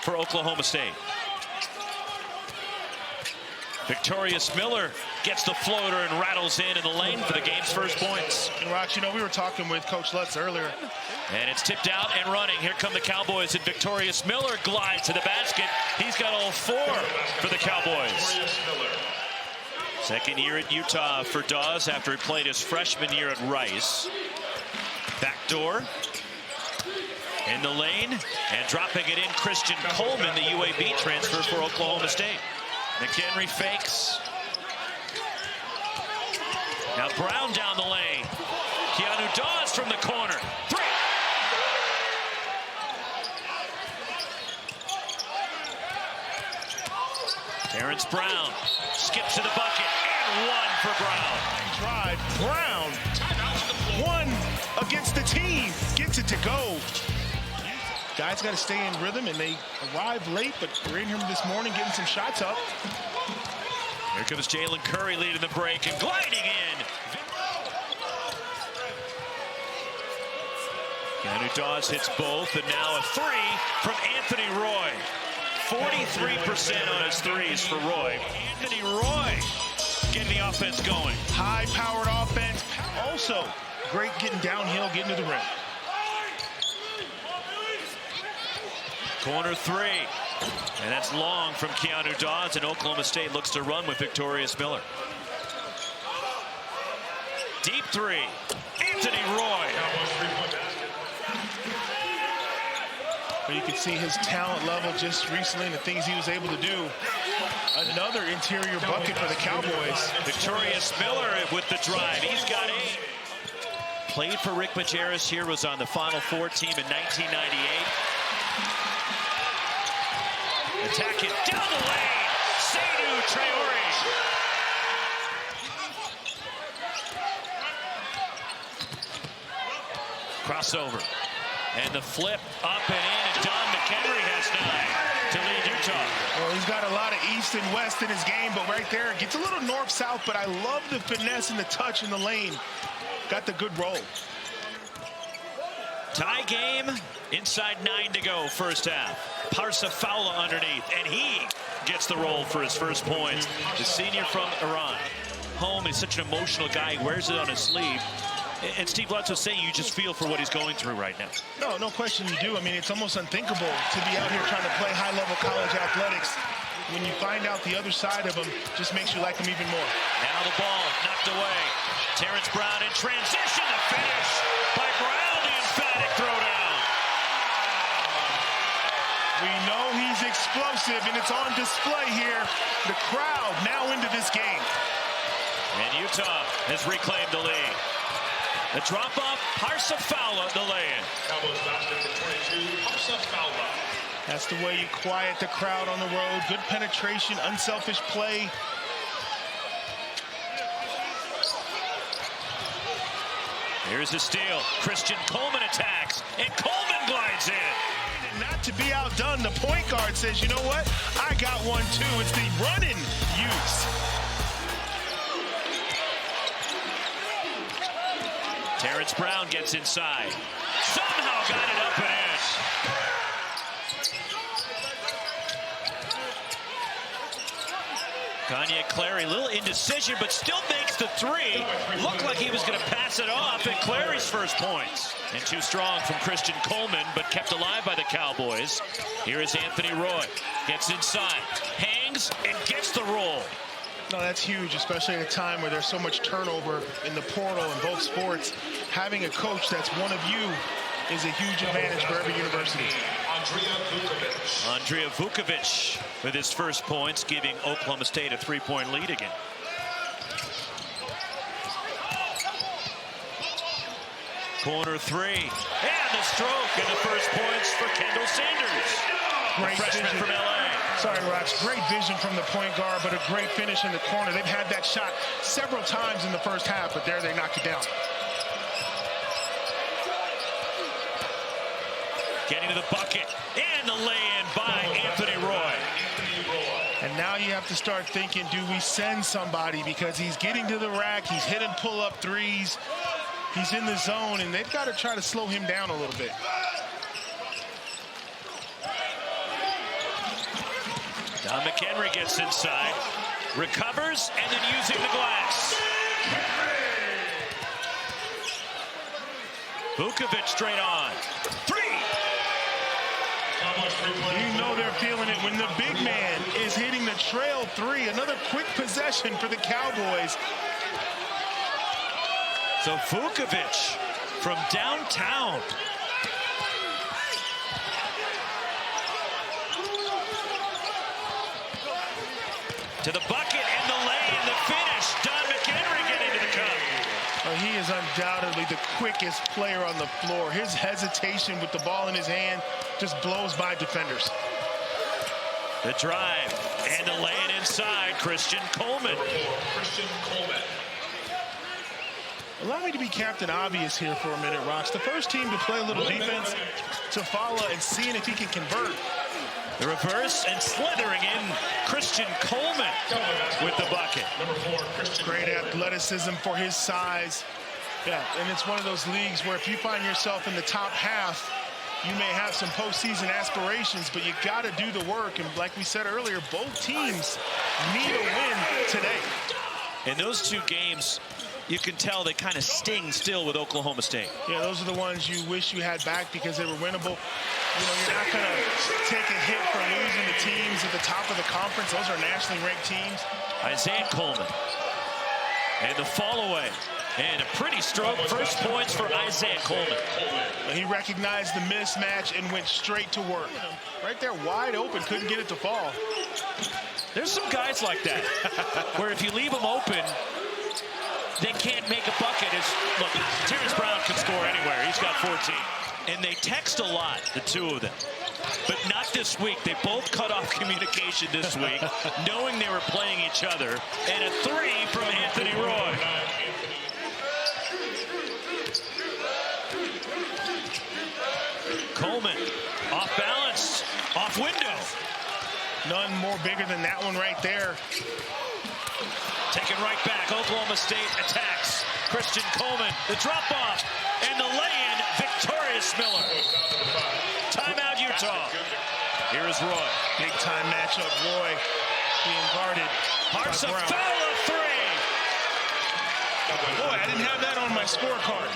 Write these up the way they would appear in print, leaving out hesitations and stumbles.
for Oklahoma State. Victorious Miller gets the floater and rattles in the lane for the game's first points. And Rox, you know, we were talking with Coach Lutz earlier. And it's tipped out and running. Here come the Cowboys, and Victorious Miller glides to the basket. He's got all 4 for the Cowboys. Second year at Utah for Dawes after he played his freshman year at Rice. Backdoor in the lane and dropping it in. Christian Coleman, the UAB transfer for Oklahoma State. McHenry fakes. Now Brown down the lane. Keanu Dawes from the corner. 3. Terrence Brown skips to the bucket and 1 for Brown. Drive. Brown. 1 against the team. Gets it to go. Guys got to stay in rhythm, and they arrived late, but we're in here this morning getting some shots up. Here comes Jalen Curry leading the break and gliding in. Keanu Dawes hits both, and now a 3 from Anthony Roy. 43% on his threes for Roy. Anthony Roy getting the offense going. High-powered offense. Also, great getting downhill, getting to the rim. Corner 3. And that's long from Keanu Dawes, and Oklahoma State looks to run with Victorious Miller. Deep 3. Anthony Roy. But you can see his talent level just recently and the things he was able to do. Another interior bucket for the Cowboys. Victorious Miller with the drive. He's got 8. Played for Rick Majerus here, was on the Final Four team in 1998. Attack it down the lane. Seydou Traoré. Crossover. And the flip up and in. And Don McHenry has 9 to lead Utah. Well, he's got a lot of east and west in his game, but right there, gets a little north-south, but I love the finesse and the touch in the lane. Got the good roll. Tie game, inside 9 to go, first half. Parsifala underneath, and he gets the roll for his first points. The senior from Iran. Home is such an emotional guy. He wears it on his sleeve. And Steve Lutz was saying you just feel for what he's going through right now. No question you do. I mean, it's almost unthinkable to be out here trying to play high-level college athletics. When you find out the other side of him, just makes you like him even more. Now the ball knocked away. Terrence Brown in transition. The finish by Brown. The emphatic throwdown. We know he's explosive, and it's on display here. The crowd now into this game. And Utah has reclaimed the lead. The drop-off, Parsifala, the lay-in. Cowboys basket to 22, Parsifala. That's the way you quiet the crowd on the road. Good penetration, unselfish play. Here's a steal. Christian Coleman attacks, and Coleman glides in. And not to be outdone, the point guard says, you know what? I got one too. It's the running Utes. Terrence Brown gets inside. Somehow got it up and in. Kanye Clary, little indecision, but still makes the 3. Looked like he was going to pass it off, and Clary's first points. And too strong from Christian Coleman, but kept alive by the Cowboys. Here is Anthony Roy. Gets inside, hangs, and gets the roll. No, that's huge, especially at a time where there's so much turnover in the portal in both sports. Having a coach that's one of you is a huge advantage for every university. Andrea Vukovic with his first points, giving Oklahoma State a 3-point lead again. Corner 3, and the stroke, and the first points for Kendall Sanders, Great freshman vision from LA. Sorry, Rox. Great vision from the point guard, but a great finish in the corner. They've had that shot several times in the first half, but there they knock it down. Getting to the bucket, and the lay-in by Anthony Roy. And now you have to start thinking, do we send somebody? Because he's getting to the rack, he's hitting pull-up threes, he's in the zone, and they've got to try to slow him down a little bit. Don McHenry gets inside, recovers, and then using the glass. Vukovic straight on. 3! You know they're feeling it when the big man is hitting the trail 3. Another quick possession for the Cowboys. So Vukovic from downtown. To the bucket and the lane, the finish. Don McHenry getting to the cup. He is undoubtedly the quickest player on the floor. His hesitation with the ball in his hand just blows by defenders. The drive and the lay-in inside, Christian Coleman. Christian Coleman. Allow me to be Captain Obvious here for a minute, Rox. The first team to play a little defense to follow and seeing if he can convert. The reverse and slithering in Christian Coleman with the bucket. Number 4, Christian Great Coleman. athleticism for his size. Yeah, and it's one of those leagues where if you find yourself in the top half, you may have some postseason aspirations, but you got to do the work. And like we said earlier, both teams need a win today. In those 2 games, you can tell they kind of sting still with Oklahoma State. Yeah, those are the ones you wish you had back because they were winnable. You know, you're not going to take a hit for losing the teams at the top of the conference. Those are nationally ranked teams. Isaiah Coleman. And the fall away. And a pretty stroke. First points for Isaiah Coleman. He recognized the mismatch and went straight to work. Right there, wide open, couldn't get it to fall. There's some guys like that, where if you leave them open, they can't make a bucket. Look, Terrence Brown can score anywhere. He's got 14. And they text a lot, the 2 of them. But not this week. They both cut off communication this week, knowing they were playing each other. And a 3 from Anthony Roy. Coleman, off balance, off window. None more bigger than that one right there. Taken right back. Oklahoma State attacks. Christian Coleman, the drop-off, and the lay-in, Victorious Miller. Timeout, Utah. Here is Roy. Big-time matchup, Roy being guarded. Parsafala 3. Boy, I didn't have that on my scorecard.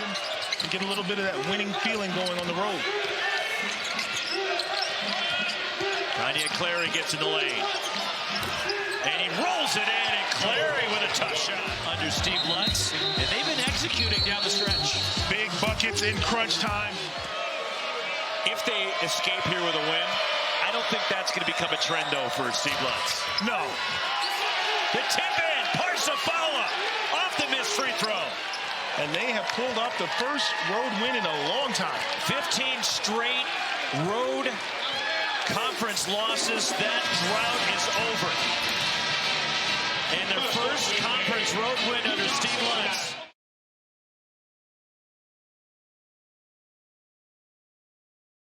Get a little bit of that winning feeling going on the road. Kanye Clary gets in the lane. And he rolls it in, and Clary with a tough shot under Steve Lutz. And they've been executing down the stretch. Big buckets in crunch time. If they escape here with a win, I don't think that's going to become a trend, though, for Steve Lutz. No. The tip in, Parsafala off the missed free throw. And they have pulled off the first road win in a long time. 15 straight road conference losses. That drought is over. And their first conference